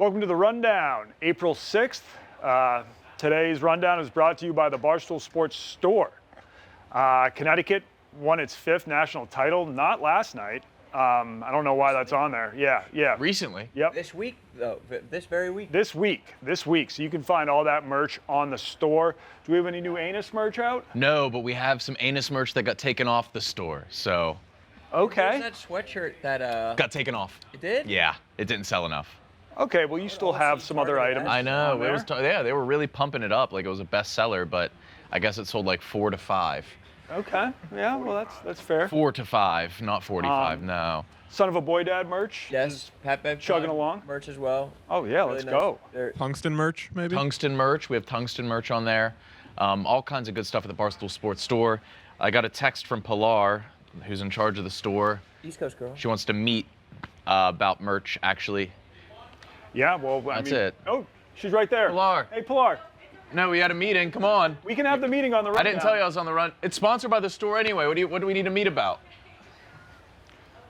Welcome to the Rundown, April 6th. Today's Rundown is brought to you by the Barstool Sports store. Connecticut won its 5th national title, not last night. I don't know why that's on there. Yeah. Recently. Yep. This week, though, this very week? This week. So you can find all that merch on the store. Do we have any new anus merch out? No, but we have some anus merch that got taken off the store, so. Okay. There's that sweatshirt that, Got taken off. It did? Yeah, it didn't sell enough. Okay, well, you still have some other items. I know. on It was there. yeah, they were really pumping it up like it was a bestseller, but I guess it sold like 4 to 5. Okay, yeah, well, that's fair. 4 to 5, not 45, no. Son of a Boy Dad merch? Yes, Pat Bev Chugging along? merch as well. Oh, yeah, Really let's nice. go. Tungsten merch, maybe? Tungsten merch. We have tungsten merch on there. All kinds of good stuff at the Barstool Sports store. I got a text from Pilar, who's in charge of the store. East Coast girl. She wants to meet about merch, actually. Yeah, well, That's it. Oh, she's right there. Pilar. Hey, Pilar. No, we had a meeting. Come on. We can have the meeting on the Rundown. I didn't tell you I was on the run. It's sponsored by the store anyway. What do we need to meet about?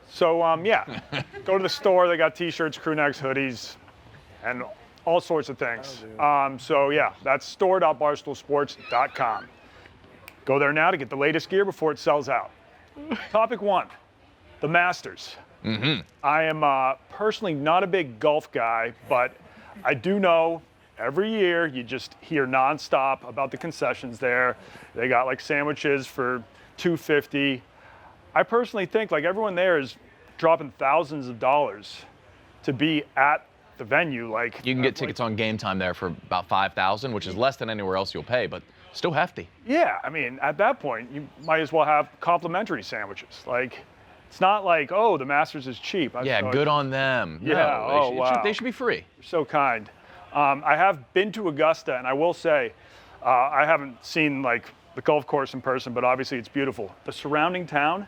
So, yeah, go to the store. They got T-shirts, crew necks, hoodies, and all sorts of things. So, yeah, that's store.barstoolsports.com. Go there now to get the latest gear before it sells out. Topic 1, the Masters. I am personally not a big golf guy, but I do know every year you just hear nonstop about the concessions there. They got like sandwiches for $2.50. I personally think like everyone there is dropping thousands of dollars to be at the venue. Like You can get tickets on Game Time there for about $5,000, which is less than anywhere else you'll pay, but still hefty. Yeah, I mean, at that point, you might as well have complimentary sandwiches. Like, it's not like, oh, the Masters is cheap. Yeah, good on them. Yeah, No, wow. they should be free. You're so kind. I have been to Augusta, and I will say, I haven't seen like the golf course in person, but obviously it's beautiful. The surrounding town,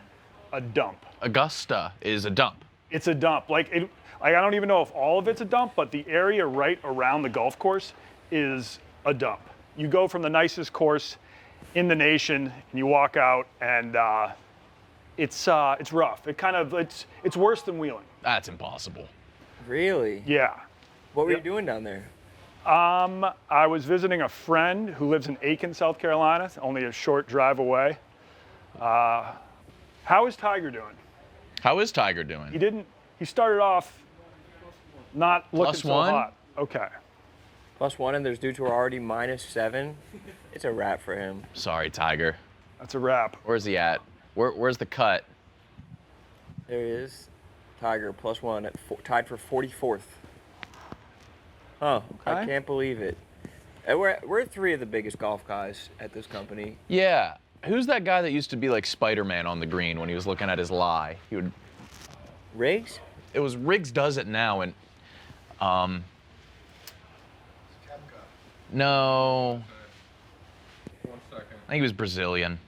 a dump. Augusta is a dump. It's a dump. Like I don't even know if all of it's a dump, but the area right around the golf course is a dump. You go from the nicest course in the nation, and you walk out, and it's rough. It's worse than Wheeling. That's impossible. Really? Yeah. What were Yep. you doing down there? I was visiting a friend who lives in Aiken, South Carolina, only a short drive away. How is Tiger doing? How is Tiger doing? He started off not looking Plus so one? hot. Okay. +1, and there's dudes who are already -7. It's a wrap for him. Sorry, Tiger. That's a wrap. Where's he at? Where's the cut? There he is. Tiger +1 at tied for 44th. Huh. I Okay. can't believe it. And we're 3 of the biggest golf guys at this company. Yeah. Who's that guy that used to be like Spider-Man on the green when he was looking at his lie? Riggs? It was Riggs does it now, and no. 1 second. I think he was Brazilian.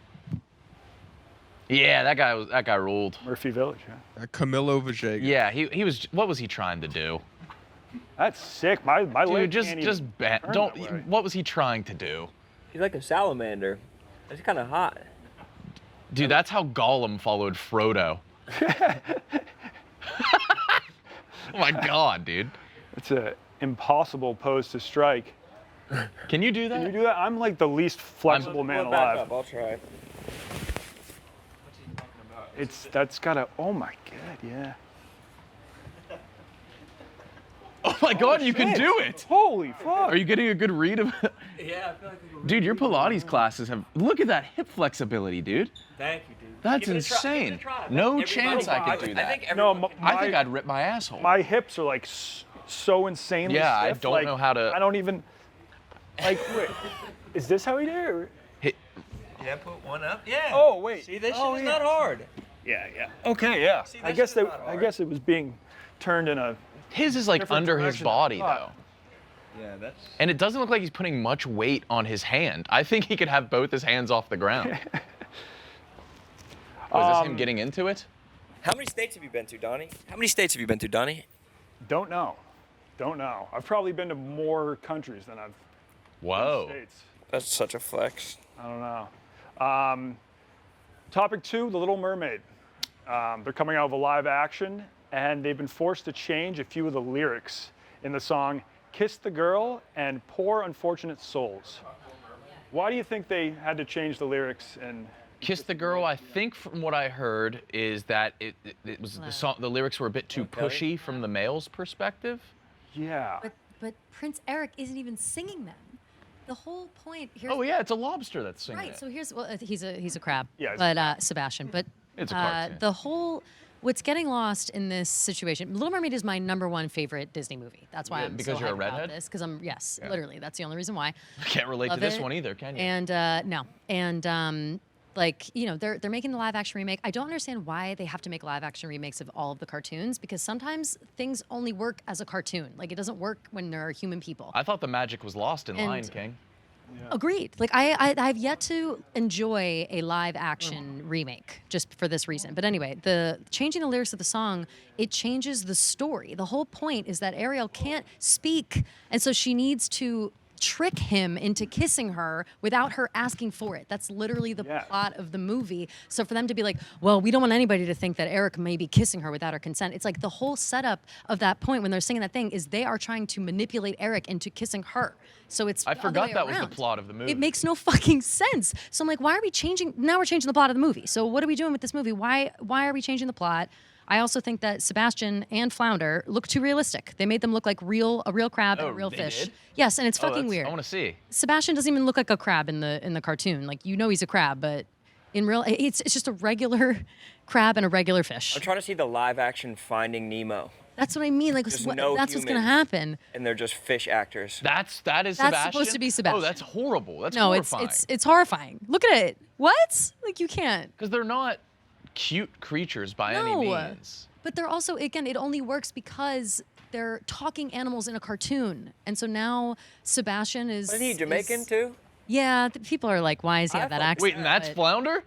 Yeah, that guy ruled. Murphy Village, yeah. Camilo Villegas. Yeah, he was. What was he trying to do? That's sick. My leg Dude, can't just even ban. turn Don't. that way. What was he trying to do? He's like a salamander. It's kind of hot. Dude, that's how Gollum followed Frodo. Oh my God, dude. It's an impossible pose to strike. Can you do that? Can you do that? I'm like the least flexible man Pull it back alive. up. I'll try. That's gotta. Oh my God, yeah. Oh my God, you can do it. Holy fuck. Are you getting a good read of it? Yeah, I feel like Dude, your Pilates classes have. Look at that hip flexibility, dude. Thank you, dude. That's Give it a try, give it a insane. try. No Everybody- chance I could do that. I think No, everyone can. I think I'd rip my asshole. My hips are like so insanely Yeah, I stiff. don't like, know how to- I don't even. Like, wait. Is this how he did it? or- Yeah, put one up. Yeah. Oh, wait. See, this Oh, shit is yeah. not hard. Yeah. Okay, yeah. See, I this guess is they. not I hard. guess it was being turned in a. His is like Different under his direction. body, Ah. though. Yeah, that's. And it doesn't look like he's putting much weight on his hand. I think he could have both his hands off the ground. Was this him getting into it? How many states have you been to, Donnie? How many states have you been to, Donnie? Don't know. I've probably been to more countries than I've Whoa. states. That's such a flex. I don't know. Topic 2, The Little Mermaid. They're coming out with a live action, and they've been forced to change a few of the lyrics in the song Kiss the Girl and Poor Unfortunate Souls. Why do you think they had to change the lyrics and Kiss the Girl, I think from what I heard is that it was the song, the lyrics were a bit too pushy from the male's perspective. yeah. But Prince Eric isn't even singing them. The whole point here. Oh yeah, it's a lobster that's singing Right. it. So here's he's a crab. Yeah, he's a But crab. Sebastian. But It's a cartoon. the whole what's getting lost in this situation. Little Mermaid is my #1 favorite Disney movie. That's why Yeah, I'm because so you're a hyped about redhead? this. Because I'm literally that's the only reason why. Can't relate Love to this it. one either, can you? And no. And like, you know, they're making the live action remake. I don't understand why they have to make live action remakes of all of the cartoons because sometimes things only work as a cartoon. Like it doesn't work when there are human people. I thought the magic was lost in And- Lion King. Agreed. Like I've yet to enjoy a live action remake just for this reason. But anyway, the changing the lyrics of the song, it changes the story. The whole point is that Ariel can't speak, and so she needs to trick him into kissing her without her asking for it. That's literally the Yeah. plot of the movie. So for them to be like, well, we don't want anybody to think that Eric may be kissing her without her consent. It's like the whole setup of that point when they're singing that thing is they are trying to manipulate Eric into kissing her. So it's I the other forgot way that was the around. plot of the movie. It makes no fucking sense. So I'm like, why are we changing? Now we're changing the plot of the movie. So what are we doing with this movie? Why are we changing the plot? I also think that Sebastian and Flounder look too realistic. They made them look like a real crab and Oh, a real they fish. did? Yes, and it's Oh, fucking that's- weird. I want to see. Sebastian doesn't even look like a crab in the cartoon. Like you know he's a crab, but in real it's just a regular crab and a regular fish. I'm trying to see the live action Finding Nemo, That's what I mean. Like Just what, no that's what's gonna humans. happen. and they're just fish actors. That is That's Sebastian? supposed to be Sebastian. Oh, that's horrible. That's No, it's horrifying. it's horrifying. Look at it. What? Like you can't. Because they're not cute creatures by any No. means. But they're also, again, it only works because they're talking animals in a cartoon. And so now Sebastian is. Isn't he Jamaican is- too? Yeah, people are like, why does he I have that thought- accent? Wait, and that's But- flounder?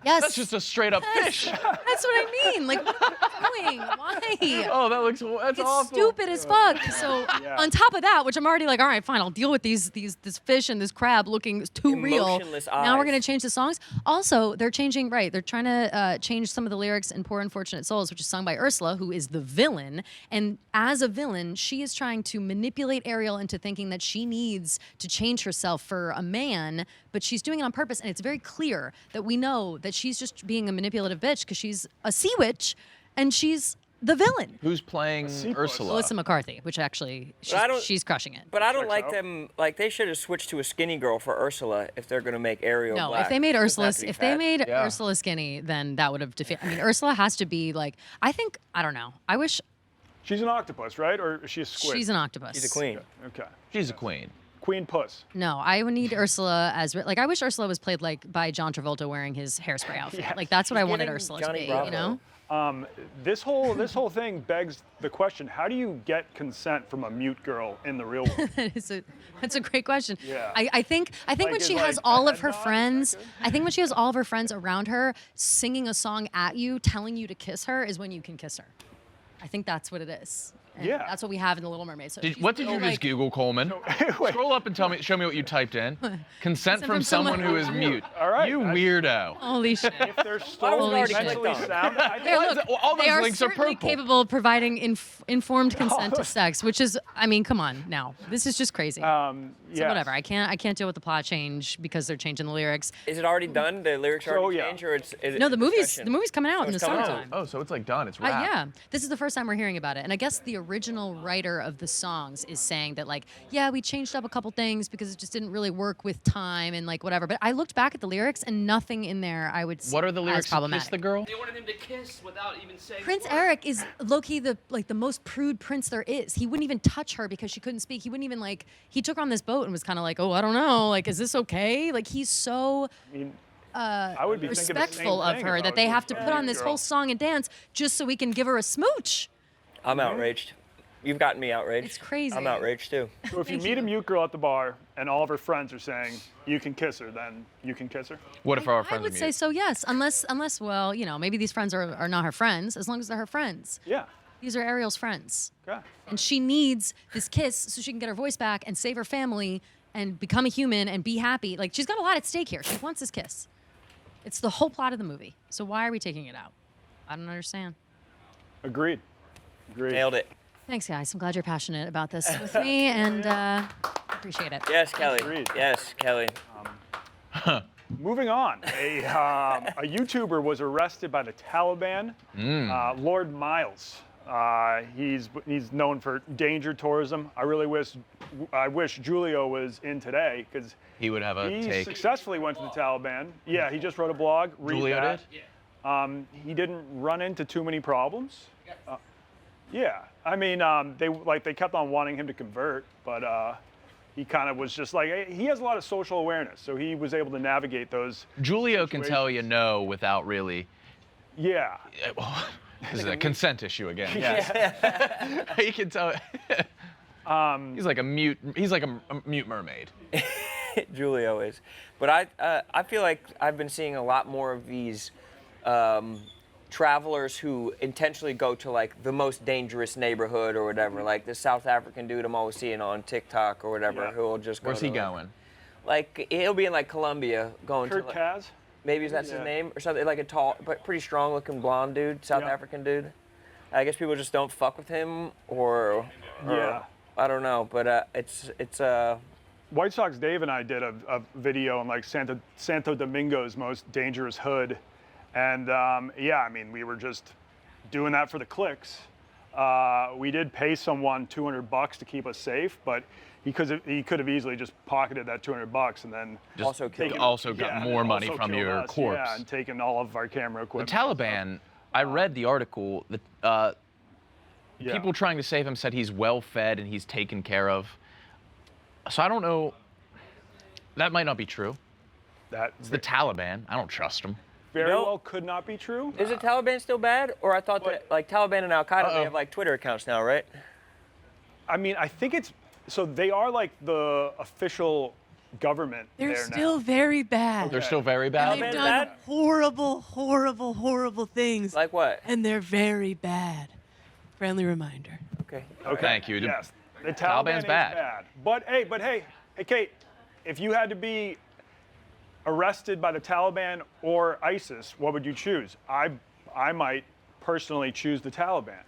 Yes. That's just a straight up fish. That's what I mean. Like, what are you doing? Why? Oh, that's It's awful. stupid as fuck. So Yeah. on top of that, which I'm already like, all right, fine, I'll deal with this fish and this crab looking too real. Emotionless Now we're eyes. gonna change the songs. Also, they're changing. Right, they're trying to change some of the lyrics in "Poor Unfortunate Souls," which is sung by Ursula, who is the villain. And as a villain, she is trying to manipulate Ariel into thinking that she needs to change herself for a man, but she's doing it on purpose. And it's very clear that we know that she's just being a manipulative bitch because she's a sea witch, and she's the villain. Who's playing sequel. Ursula? Melissa McCarthy, which actually I don't- she's crushing it. But I don't Checks like out. them. Like they should have switched to a skinny girl for Ursula if they're gonna make Ariel No, black. if they made She doesn't Ursula, have to be if they fat. made Yeah. Ursula skinny, then that would have defeated. I mean, Ursula has to be like. I don't know. I wish She's an octopus, right? Or is she a squid? she's an octopus. She's a queen. Okay. She's a queen. Queen Puss. No, I would need Ursula as like. I wish Ursula was played like by John Travolta wearing his hairspray outfit. Yes. Like that's what I wanted giving Ursula Johnny to be. Bravo. You know. This whole thing begs the question: how do you get consent from a mute girl in the real world? That's a great question. Yeah. I think Like, when is she has like a all head of her nod, is that friends, good? I think when she has all of her friends around her singing a song at you, telling you to kiss her, is when you can kiss her. I think that's what it is. And Yeah. That's what we have in the Little Mermaid. So if What she's did you still, just like, Google, Coleman? Wait. Scroll up and show me what you typed in. Consent from someone who is mute. All right, You that's- weirdo. Holy shit. If they're still Holy shit. mentally sound, I They're, think look, all those they are links are certainly purple. capable of providing informed consent to sex, which is, I mean, come on now. This is just crazy. So yes. whatever. I can't deal with the plot change because they're changing the lyrics. Is it already done? The lyrics are already yeah. changed, or is No, it the movie's coming out in the it's coming out. summertime. Oh, so it's like done. It's wrapped. Yeah, this is the first time we're hearing about it, and I guess the original writer of the songs is saying that like, yeah, we changed up a couple things because it just didn't really work with time and like whatever. But I looked back at the lyrics, and nothing in there I would. What are the as lyrics of Kiss problematic. the Girl? They wanted him to kiss without even saying Prince a word. Eric is low-key the most prude prince there is. He wouldn't even touch her because she couldn't speak. He wouldn't even like. He took her on this boat and was kind of like, oh, I don't know, like, is this okay? Like he's so I mean, I would be thinking the same respectful of thing her if I that was they with have to a put on mute this girl. whole song and dance just so we can give her a smooch. I'm outraged. You've gotten me outraged. It's crazy. I'm outraged too. So if you Thank meet a you. mute girl at the bar and all of her friends are saying you can kiss her, then you can kiss her. What if our I friends would are say mute? so, yes. Unless, well, you know, maybe these friends are not her friends. As long as they're her friends. Yeah. These are Ariel's friends, Okay. and she needs this kiss so she can get her voice back and save her family and become a human and be happy. Like she's got a lot at stake here. She wants this kiss. It's the whole plot of the movie. So why are we taking it out? I don't understand. Agreed. Agreed. Nailed it. Thanks, guys. I'm glad you're passionate about this with me, and appreciate it. Yes, Kelly. Agreed. Yes, Kelly. Moving on, a YouTuber was arrested by the Taliban. Lord Miles. He's known for danger tourism. I wish Julio was in today because He would have a he take. successfully went to the Taliban. Yeah, he just wrote a blog. Read Julio that. did? He didn't run into too many problems. Yeah, I mean, they kept on wanting him to convert, but he kind of was just like, he has a lot of social awareness, so he was able to navigate those. Julio can tell you no without really. Yeah. This is a consent issue again. Yes. He can tell. He's like a mute. He's like a mute mermaid. Julio is. But I feel like I've been seeing a lot more of these travelers who intentionally go to like the most dangerous neighborhood or whatever. Like this South African dude I'm always seeing on TikTok or whatever, Yeah. who will just go. Where's he to, going? Like he'll be in like Colombia going Kurt to. Kaz? Maybe that's Yeah. his name or something. Like a tall but pretty strong looking blonde dude, South Yeah. African dude. I guess people just don't fuck with him or Yeah. I don't know, but it's White Sox Dave and I did a video on like Santo Domingo's most dangerous hood. And yeah, I mean, we were just doing that for the clicks. We did pay someone $200 to keep us safe, but he could have easily just pocketed that $200 and then Just Also killed he him. also got and more money also from killed your us, corpse. Yeah, and taken all of our camera The equipment. Taliban. I read the article. The Yeah. people trying to save him said he's well fed and he's taken care of. So I don't know. That might not be true. That It's the Taliban. I don't trust him. very No. well could not be true. is the Taliban still bad? Or I thought that like Taliban and Al Qaeda they have like Twitter accounts now, right? I mean, I think it's so they are like the official government They're there still now. very bad. They're still very And bad. they've Taliban done bad? horrible, horrible, horrible things. Like what? And they're very bad. Friendly reminder. Okay. Okay. Thank you. Yes, the Taliban's Taliban is bad. But hey, Kate, if you had to be arrested by the Taliban or ISIS, what would you choose? I might personally choose the Taliban,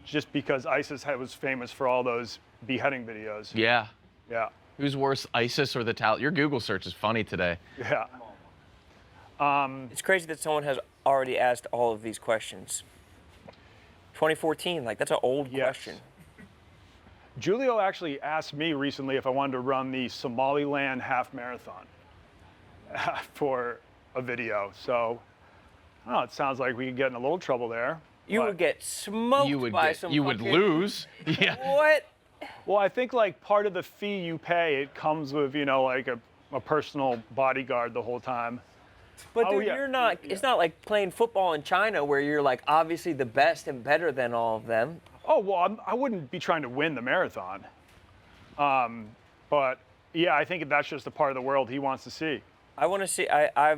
just because ISIS was famous for all those beheading videos. Yeah. Yeah, Who's worse, ISIS or the Taliban? Your Google search is funny today. yeah. It's crazy that someone has already asked all of these questions. 2014, like that's an old Yes. question. Julio actually asked me recently if I wanted to run the Somaliland half marathon for a video. So, oh, it sounds like we could get in a little trouble there. You but- would get smoked You would by some you would fucking- lose. Yeah. What? Well, I think like part of the fee you pay, it comes with, like a personal bodyguard the whole time. But Oh, dude, yeah. you're not. It's not like playing football in China where you're like obviously the best and better than all of them. Oh, well, I wouldn't be trying to win the marathon. But yeah, I think that's just the part of the world he wants to see. I want to see. I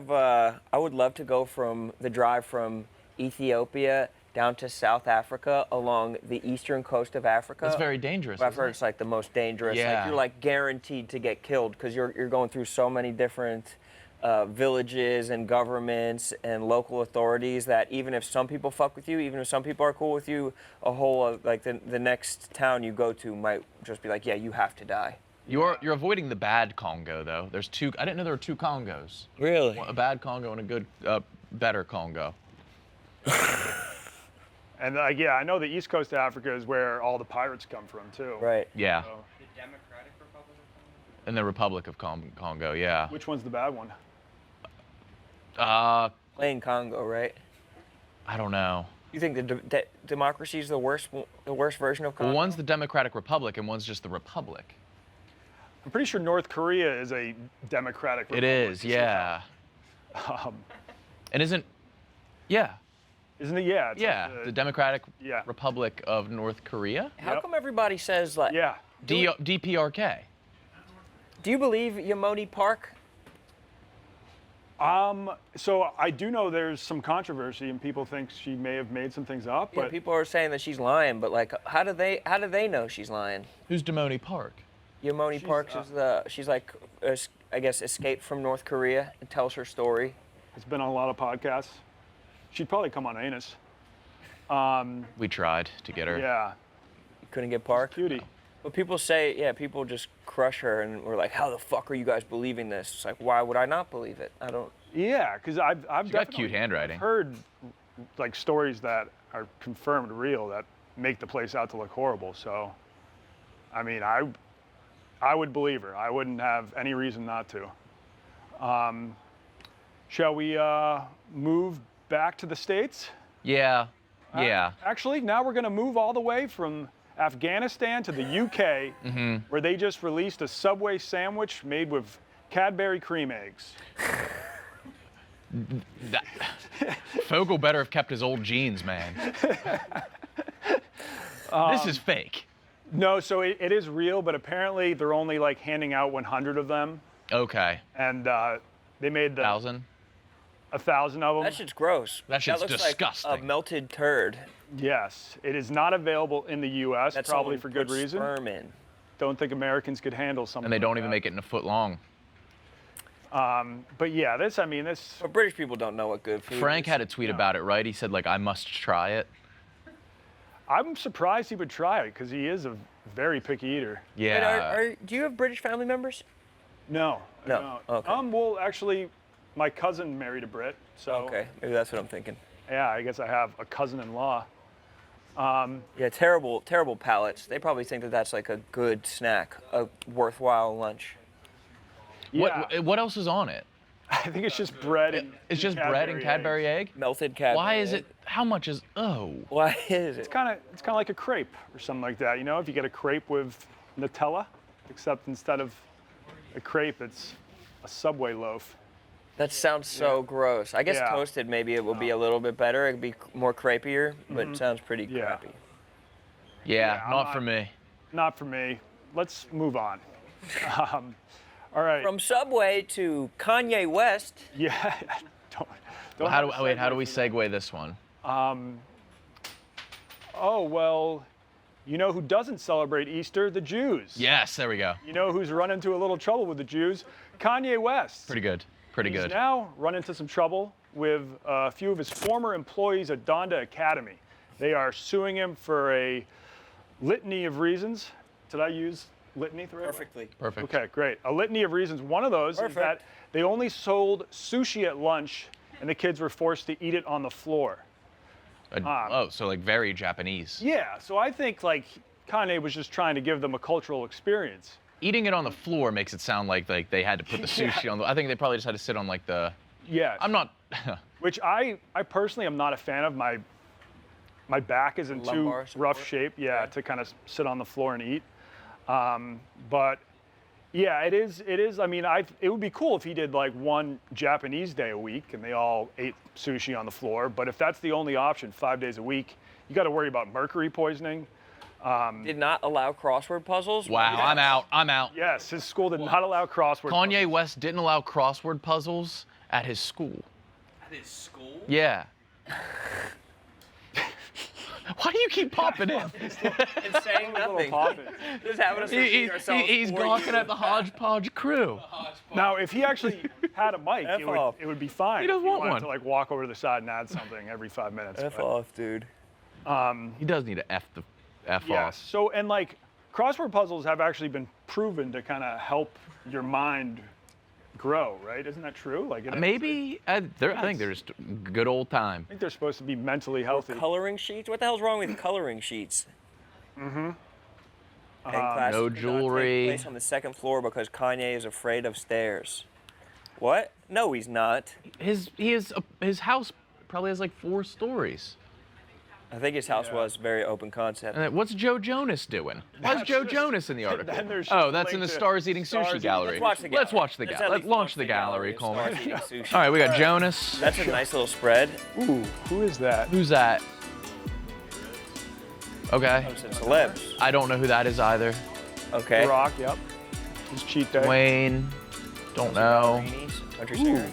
would love to go from the drive from Ethiopia down to South Africa along the eastern coast of Africa. It's very dangerous. I've isn't heard it? it's like the most dangerous. Yeah. Like you're like guaranteed to get killed because you're going through so many different villages and governments and local authorities that even if some people fuck with you, even if some people are cool with you, a whole like the next town you go to might just be like, yeah, you have to die. You're avoiding the bad Congo though. There's two. I didn't know there were two Congos. Really? A bad Congo and a good, better Congo. And yeah, I know the east coast of Africa is where all the pirates come from too. Right. Yeah. So, The Democratic Republic of Congo? In the Republic of Congo. Yeah. which one's the bad one? Playing Congo, right? I don't know. You think the democracy is the worst version of Congo? Well, one's the Democratic Republic and one's just the Republic. I'm pretty sure North Korea is a democratic It republic. is. Yeah. Um, And isn't? Yeah. isn't it? Yeah. It's Yeah. like The Democratic Yeah. Republic of North Korea. How Yep. come everybody says like? Yeah. DPRK. Do you believe Yamoni Park? So I do know there's some controversy and people think she may have made some things up, Yeah, but people are saying that she's lying, but like, how do they know she's lying? Who's Damoni Park? Yamoni She's, Park she's like I guess escaped from North Korea and tells her story. it's been on a lot of podcasts. She'd probably come on Anus. We tried to get her. Yeah. Couldn't get park. Cutie. But people say, yeah, people just crush her, and we're like, how the fuck are you guys believing this? It's like, why would I not believe it? I don't. Yeah, because I've She got definitely cute handwriting. heard like stories that are confirmed real that make the place out to look horrible. So, I mean, I would believe her. I wouldn't have any reason not to. Shall we move back to the States? Yeah. Yeah. Actually, now we're going to move all the way from Afghanistan to the UK, where they just released a Subway sandwich made with Cadbury cream eggs. Fogel better have kept his old jeans, man. This is fake. No, so it is real, but apparently they're only like handing out 100 of them, Okay. and they made 1,000. 1,000 of them. That shit's gross. That shit's looks disgusting. Like a melted turd. Yes, it is not available in the U.S. That's probably someone for good put reason. Sperm in. Don't think Americans could handle something. And they don't like even that. make it in a foot long. But yeah, this. But British people don't know what good food Frank is. had a tweet about it, right? He said, like, I must try it. I'm surprised he would try it because he is a very picky eater. Wait, Yeah. do you have British family members? No. I No, don't. okay. Well, actually, my cousin married a Brit, so Okay, maybe that's what I'm thinking. yeah, I guess I have a cousin-in-law. Yeah, terrible palates. They probably think that that's like a good snack, a worthwhile lunch. Yeah, What else is on it? I think it's just bread. And It's just bread and Cadbury egg? Melted Cadbury. Why is egg. it? How much is? Oh. Why is it? It's kind of like a crepe or something like that. You know, if you get a crepe with Nutella, except instead of a crepe, it's a Subway loaf. That sounds so gross. I guess Yeah. toasted maybe it would be a little bit better. It'd be more crepier, but it sounds pretty Yeah. crappy. Yeah, I'm not not- for me. Not for me. Let's move on. All right. From Subway to Kanye West. Yeah. don't Well, have a how do segue we for that. segue this one? Oh, well, you know who doesn't celebrate Easter? The Jews. Yes, there we go. You know who's run into a little trouble with the Jews? Kanye West. Pretty good. Pretty He's good. now run into some trouble with a few of his former employees at Donda Academy. They are suing him for a litany of reasons. Did I use litany the right way? Perfectly. Perfect. Okay, great. A litany of reasons. One of those is that they only sold sushi at lunch and the kids were forced to eat it on the floor. Oh, so like very Japanese. Yeah, so I think like Kanye was just trying to give them a cultural experience. Eating it on the floor makes it sound like they had to put the sushi on the. I think they probably just had to sit on like the. Yeah. I'm not. Which I personally am not a fan of. My back is in too Lumbar rough support? shape, yeah, to kind of sit on the floor and eat. But yeah, it is. I mean, it would be cool if he did like one Japanese day a week and they all ate sushi on the floor. But if that's the only option, 5 days a week, you got to worry about mercury poisoning. Did not allow crossword puzzles. Wow, I'm out. I'm out. Yes, his school did not allow crossword. Kanye puzzles. West didn't allow crossword puzzles at his school. At his school? Yeah. Why do you keep popping in? It's saying nothing. Poppin'. Just having us repeat ourselves. He's for gawking you. at the hodgepodge crew. Now, if he actually had a mic, F off. it would be fine. He doesn't if want wanted one. to like walk over to the side and add something every 5 minutes. F but- off, dude. He does need to F Yes. off. So, and like crossword puzzles have actually been proven to kind of help your mind grow, right? Isn't that true? Like Maybe I think they're just good old time. I think they're supposed to be mentally healthy. Coloring sheets? What the hell's wrong with coloring sheets? Mm-hmm. No jewelry. Place on the second floor because Kanye is afraid of stairs. What? No, he's not. His house probably has like 4 stories. I think his house was very open concept. And what's Joe Jonas doing? Why's That's Joe just- Jonas in the article? then there's Oh, just that's in the link to Stars Eating Stars Sushi Eating- gallery. Let's watch the gallery. Let's watch the Let's gallery. at Let's least launch the gallery, of Coleman. Stars Eating Sushi. All right, we got Jonas. That's a nice little spread. Ooh, who is that? Who's that? Okay. Some celebs. I don't know who that is either. Okay. Rock, yep. His cheat day. Wayne. Don't know. Greenies, Country singer.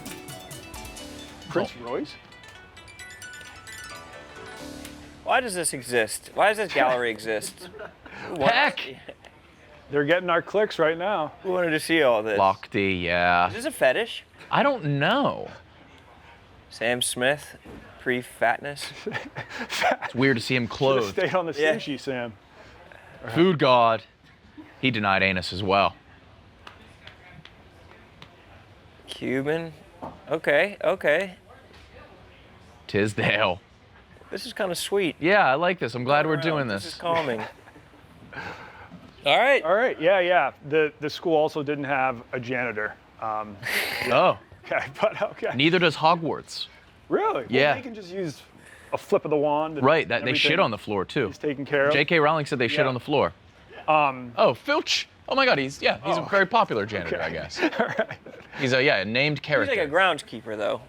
Prince Royce? Why does this exist? Why does this gallery exist? Peck. They're getting our clicks right now. Who wanted to see all this? Lochte, yeah. Is this a fetish? I don't know. Sam Smith, pre-fatness. It's weird to see him Should've clothed. stayed on the Yeah. sushi, Sam. Food god. He denied anus as well. Cuban. Okay. Tisdale. This is kind of sweet. Yeah, I like this. I'm glad we're doing This is this. calming. All right. All right. Yeah. The school also didn't have a janitor. Oh, Okay, but okay. neither does Hogwarts. Really? Yeah. Well, they can just use a flip of the wand. And Right, that they shit everything on the floor too. is taken care of. J.K. Rowling said they shit Yeah. on the floor. Oh, Filch. Oh my God, he's a very popular janitor, I guess. He's a named He's character. like a groundskeeper, though.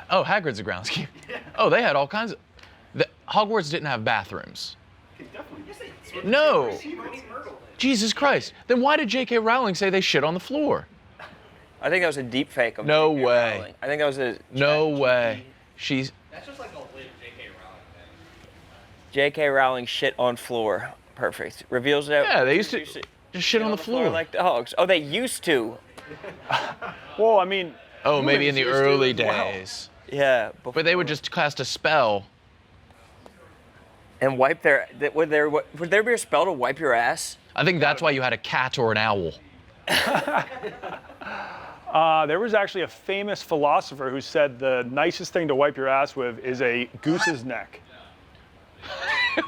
Oh, Hagrid's a groundskeeper. Oh, they had all kinds of. Hogwarts didn't have bathrooms. No. Jesus Christ. Then why did J.K. Rowling say they shit on the floor? I think that was a deep fake of No J.K. way. Rowling. I think that was a No way. She's. That's just like a lit J.K. Rowling thing. J.K. Rowling shit on floor. Perfect. Reveals that. Yeah, they used to just shit on the floor. like dogs. Oh, they used to. Well, I mean. Oh, maybe in the humans used to early as well. days. Yeah. But they would just cast a spell. And wipe their. Would there be a spell to wipe your ass? I think that's why you had a cat or an owl. There was actually a famous philosopher who said the nicest thing to wipe your ass with is a goose's neck.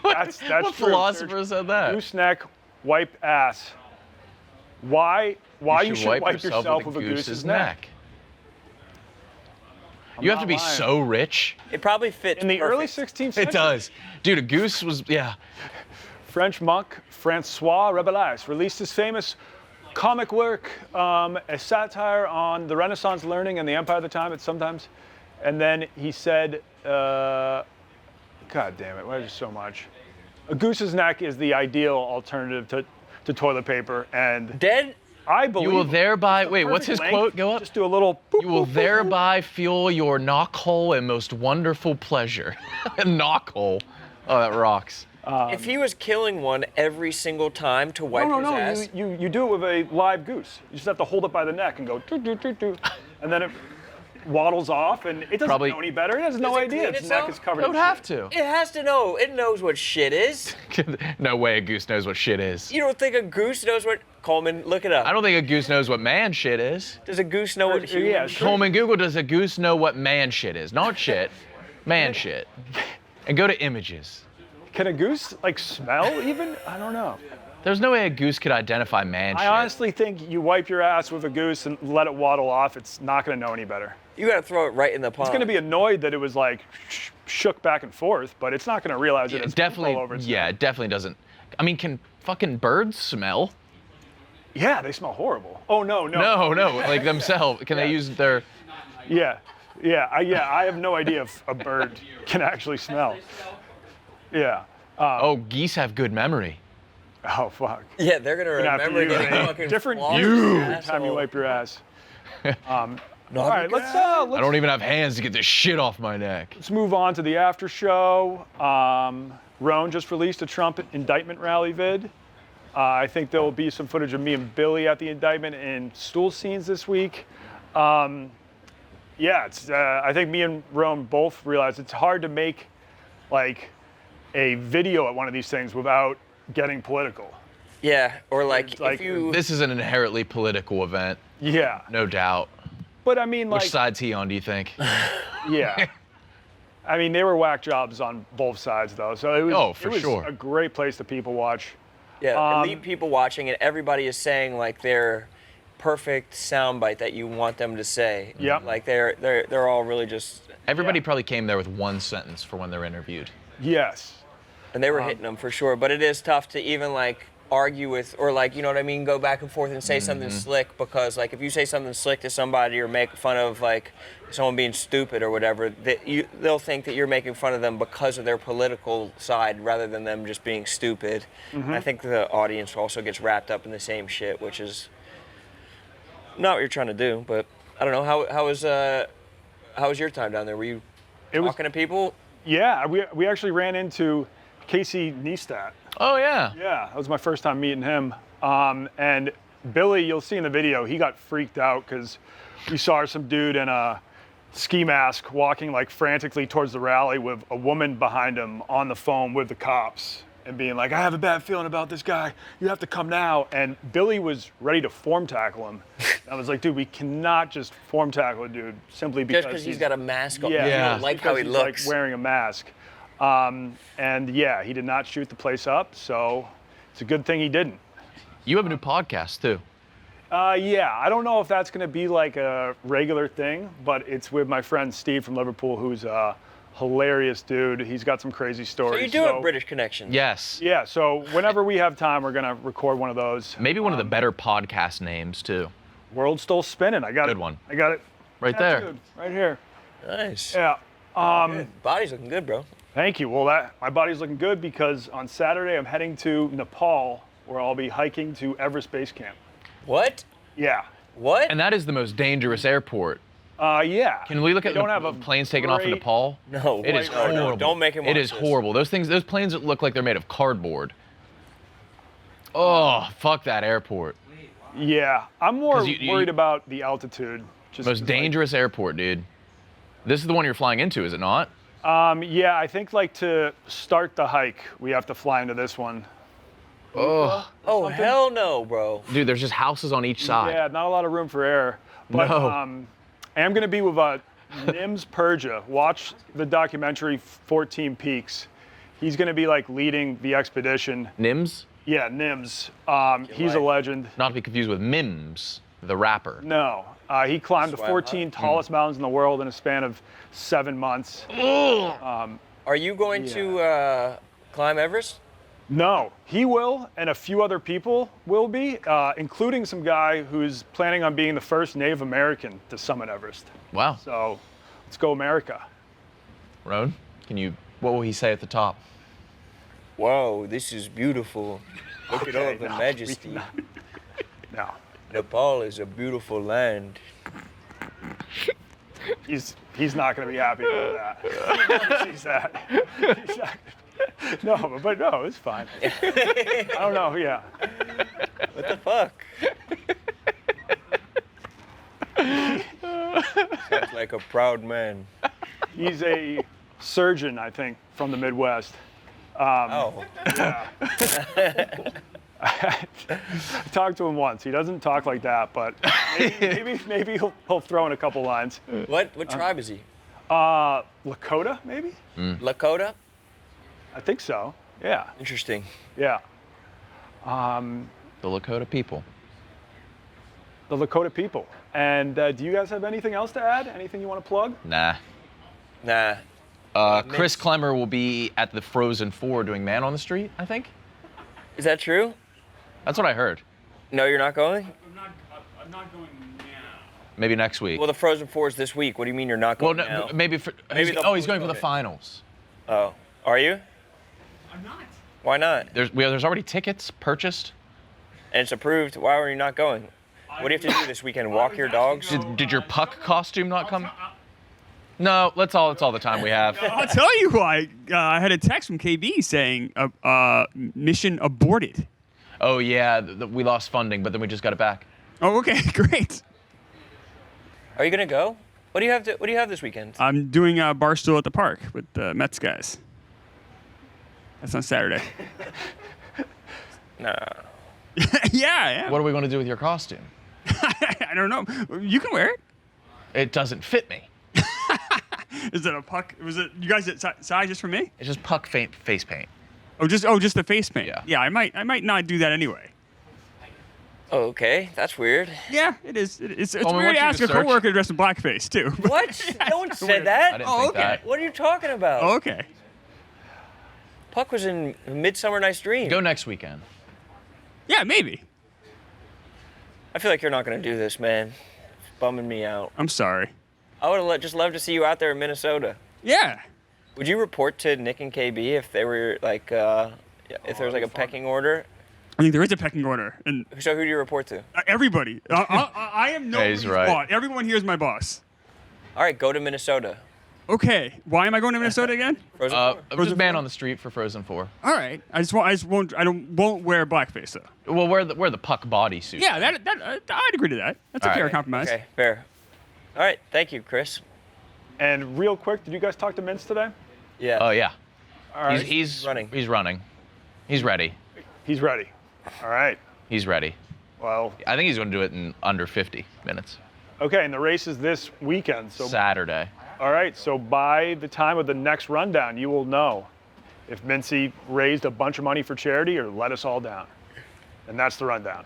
That's What true. philosopher said that? Goose neck, wipe ass. Why you should wipe yourself with a goose's neck? You have to be lying. so rich. It probably fits. In the early perfect. 16th century, It does. Dude, a goose was, yeah. French monk Francois Rabelais released his famous comic work, a satire on the Renaissance learning and the empire of the time. It's sometimes, and then he said, "God damn it, why is there so much? A goose's neck is the ideal alternative to toilet paper, and Dead. I believe You will thereby, it's the wait, what's his perfect length. quote? Go up. Just do a little. Boop, You will boop, boop, boop. thereby fuel your knockhole and most wonderful pleasure. Knockhole. Oh, that rocks. If he was killing one every single time to wipe No. his ass. You do it with a live goose. You just have to hold it by the neck and go doo doo doo doo, and then it waddles off, and it doesn't Probably- know any better. It has no Does it idea clean its itself? neck is covered. It in would shit. have to. It has to know. It knows what shit is. No way a goose knows what shit is. You don't think a goose knows what? Coleman, look it up. I don't think a goose knows what man shit is. Does a goose know what human? Yeah, sure. Coleman, Google, does a goose know what man shit is? Not shit, man shit. And go to images. Can a goose like smell even? I don't know. There's no way a goose could identify man I shit. honestly think you wipe your ass with a goose and let it waddle off. It's not going to know any better. You gotta throw it right in the pond. It's going to be annoyed that it was like shook back and forth, but it's not going to realize Yeah, it. It's definitely, all over its yeah, neck. it definitely doesn't. I mean, can fucking birds smell? Yeah, they smell horrible. Oh no. No, like themselves. Can they use their? Yeah. I have no idea if a bird can actually smell. Yeah. Oh, geese have good memory. Oh fuck. Yeah, they're gonna You're gonna have to remember use getting a fucking different flogged you in the every time you asshole. wipe your ass. All Not right, again. let's I don't even have hands to get this shit off my neck. let's move on to the after show. Rone just released a Trump indictment rally vid. I think there will be some footage of me and Billy at the indictment and stool scenes this week. It's. I think me and Rone both realized it's hard to make like a video at one of these things without getting political. Yeah, or like, Like, if you. This is an inherently political event, Yeah, no doubt. but I mean, like, Which side's he on, do you think? yeah. I mean, they were whack jobs on both sides, though. So it was. Oh, for it was sure. a great place to people watch. Yeah, elite people watching it. Everybody is saying like their perfect soundbite that you want them to say. Yep. Like they're all really just. Everybody Yeah. probably came there with one sentence for when they're interviewed. Yes. And they were hitting them for sure. But it is tough to even like argue with or like, you know what I mean, go back and forth and say something slick, because like if you say something slick to somebody or make fun of like someone being stupid or whatever, they'll think that you're making fun of them because of their political side rather than them just being stupid. And I think the audience also gets wrapped up in the same shit, which is not what you're trying to do. But I don't know, how was your time down there? Were you talking to people? Yeah, we actually ran into Casey Neistat. Oh, yeah. Yeah, that was my first time meeting him. And Billy, you'll see in the video, he got freaked out because we saw some dude in a ski mask walking like frantically towards the rally with a woman behind him on the phone with the cops. and being like, I have a bad feeling about this guy. You have to come now. And Billy was ready to form tackle him. I was like, dude, we cannot just form tackle a dude simply because Just because he's got a mask on. Yeah, You Yeah. don't like how he he's looks. like wearing a mask. And yeah, he did not shoot the place up, so it's a good thing he didn't. You have a new podcast too. Yeah, I don't know if that's going to be like a regular thing, but it's with my friend Steve from Liverpool, who's a hilarious dude. He's got some crazy So stories. you do have British connections. Yes. Yeah, so whenever we have time, we're going to record one of those. Maybe one of the better podcast names too. World Still Spinning. I got it. Good one. I got it. Right there. Dude, right here. Nice. Yeah. Body's looking good, bro. Thank you. Well, my body's looking good because on Saturday I'm heading to Nepal, where I'll be hiking to Everest Base Camp. What? Yeah. What? And that is the most dangerous airport. Yeah. Can we look They at don't the have a planes taking off in great- Nepal? No. It is no, no, horrible. don't make him It watch is this. horrible. Those planes that look like they're made of cardboard. Oh, fuck that airport. Yeah. I'm more 'Cause you- worried about the altitude. Just Most 'cause, dangerous airport, dude. This is the one you're flying into, is it not? Yeah, I think like to start the hike, we have to fly into this one. Oh, Oh, hell no, bro. dude, there's just houses on each side. Yeah, not a lot of room for air. But No. I am going to be with Nims Purja. Watch the documentary 14 Peaks. He's going to be like leading the expedition. Nims? Yeah, Nims. He's a life. legend. Not to be confused with Mims, the rapper. No, he climbed the Swam 14 tallest mountains in the world in a span of 7 months. Are you going to climb Everest? No, he will, and a few other people will be, including some guy who's planning on being the first Native American to summit Everest. Wow. So, let's go America. Rone, what will he say at the top? Whoa, this is beautiful. Look at all the majesty. No, Nepal is a beautiful land. he's not going to be happy about that. He's that. He's not, no, but no, it's fine. I don't know. Yeah. What the fuck? Sounds like a proud man. He's a surgeon, I think, from the Midwest. Oh. I talked to him once. He doesn't talk like that, but maybe he'll throw in a couple lines. What tribe is he? Lakota, maybe? Lakota? I think so. Yeah. Interesting. Yeah. The Lakota people. The Lakota people. And do you guys have anything else to add? Anything you want to plug? Nah. Nah. Chris Klemmer will be at the Frozen 4 doing Man on the Street, I think. Is that true? That's what I heard. No, you're not going? I'm not going now. Maybe next week. Well, the Frozen 4 is this week. What do you mean you're not Well, going now? maybe Maybe they'll he's going for the postpone it. finals. Oh. Are you? I'm not. Why not? There's already tickets purchased. And it's approved. Why are you not going? What do you have to do this weekend? Walk your dogs? Did your puck costume not come? No, that's all the time we have. I'll tell you why. I had a text from KB saying mission aborted. Oh yeah, we lost funding, but then we just got it back. Oh, okay, great. Are you gonna go? What do you have this weekend? I'm doing Barstool at the park with the Mets guys. That's on Saturday. Nah. yeah. What are we going to do with your costume? I don't know. You can wear it. It doesn't fit me. Is it a puck? Was it you guys size just for me? It's just puck face paint. Oh, just the face paint. Yeah. Yeah, I might not do that anyway. Oh, okay. That's weird. Yeah, it is. It's Well, we weird want to you ask to a search. coworker dressed in blackface too. What? No one said weird. that. I didn't Oh, think okay. that. What are you talking about? Oh, okay. Puck was in Midsummer Night's Dream. Go next weekend. Yeah, maybe. I feel like you're not gonna do this, man. It's bumming me out. I'm sorry. I would have just loved to see you out there in Minnesota. Yeah. Would you report to Nick and KB if they were like, if there was like a pecking order? I think there is a pecking order, and So who do you report to? everybody. I am nobody's he's right. boss. Everyone here is my boss. All right, go to Minnesota. Okay. Why am I going to Minnesota again? Frozen Four? Just Man on the Street for Frozen 4. All right. I won't wear blackface though. Well, wear the puck bodysuit. Yeah, I'd agree to that. That's a All fair right. compromise. Okay, fair. All right, thank you, Chris. And real quick, did you guys talk to Mintz today? Yeah. Oh yeah. All right. He's running. He's running. He's ready. He's ready. All right. He's ready. Well, I think he's going to do it in under 50 minutes. okay, and the race is this weekend. So, Saturday. all right, so by the time of the next rundown, you will know if Mincy raised a bunch of money for charity or let us all down. And that's the rundown.